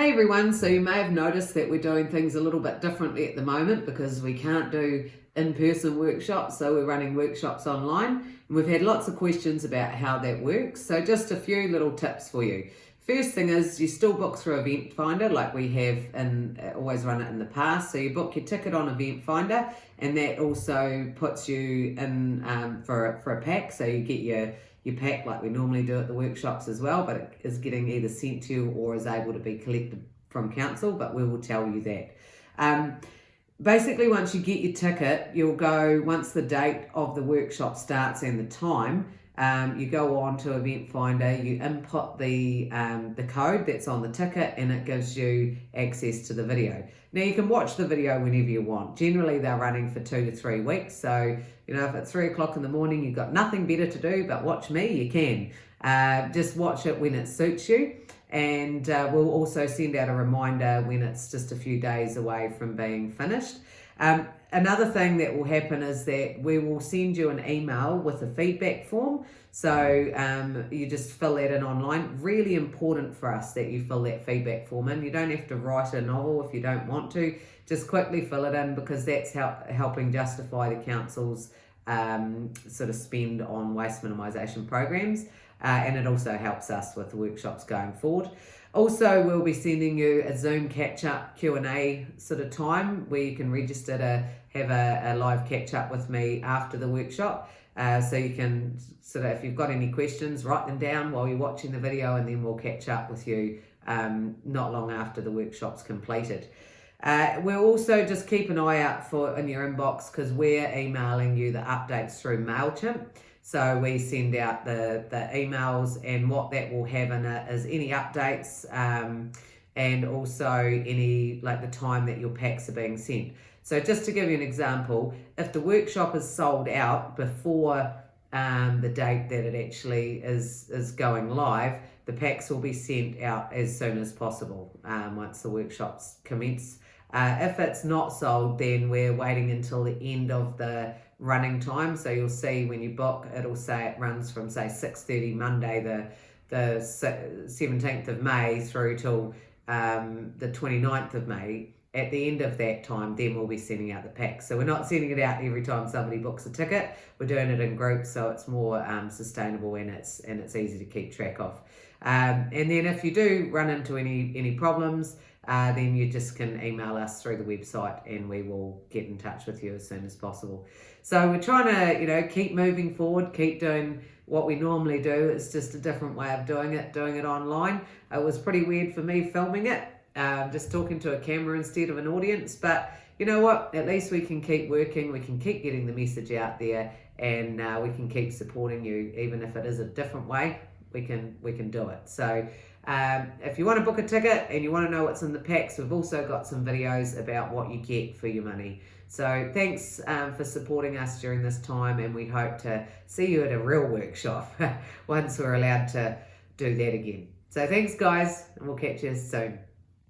Hey everyone, so you may have noticed that we're doing things a little bit differently at the moment because we can't do in-person workshops, so we're running workshops online. And we've had lots of questions about how that works, so just a few little tips for you. First thing is you still book through Event Finder like we have always run it in the past. So you book your ticket on Event Finder, and that also puts you in for a pack, so you get your pack like we normally do at the workshops as well, but it is getting either sent to you or is able to be collected from council, but we will tell you that. Basically, once you get your ticket, you'll go, once the date of the workshop starts and the time, you go on to Event Finder, you input the code that's on the ticket, and it gives you access to the video. Now you can watch the video whenever you want. Generally they're running for 2 to 3 weeks, so if at 3 o'clock in the morning you've got nothing better to do but watch me, you can. Just watch it when it suits you, and we'll also send out a reminder when it's just a few days away from being finished. Another thing that will happen is that we will send you an email with a feedback form. So you just fill that in online. Really important for us that you fill that feedback form in. You don't have to write a novel if you don't want to. Just quickly fill it in, because that's helping justify the council's sort of spend on waste minimisation programs. And it also helps us with the workshops going forward. Also, we'll be sending you a Zoom catch-up Q&A sort of time where you can register to have a live catch-up with me after the workshop. So you can sort of, if you've got any questions, write them down while you're watching the video, and then we'll catch up with you not long after the workshop's completed. We'll also just keep an eye out in your inbox, because we're emailing you the updates through MailChimp. So we send out the emails, and what that will have in it is any updates and also any, like, the time that your packs are being sent. So just to give you an example, if the workshop is sold out before the date that it actually is going live, the packs will be sent out as soon as possible once the workshops commence. If it's not sold, then we're waiting until the end of the running time. So you'll see when you book, it'll say it runs from, say, 6:30 Monday the 17th of May through till the 29th of May. At the end of that time, then we'll be sending out the packs. So we're not sending it out every time somebody books a ticket. We're doing it in groups, so it's more sustainable, and it's easy to keep track of. And then if you do run into any problems, then you just can email us through the website, and we will get in touch with you as soon as possible. So we're trying to, keep moving forward, keep doing what we normally do. It's just a different way of doing it online. It was pretty weird for me filming it, just talking to a camera instead of an audience. But you know what? At least we can keep working. We can keep getting the message out there, and we can keep supporting you, even if it is a different way. We can do it. So if you want to book a ticket and you want to know what's in the packs, we've also got some videos about what you get for your money. So thanks for supporting us during this time, and we hope to see you at a real workshop once we're allowed to do that again. So thanks guys, and we'll catch you soon.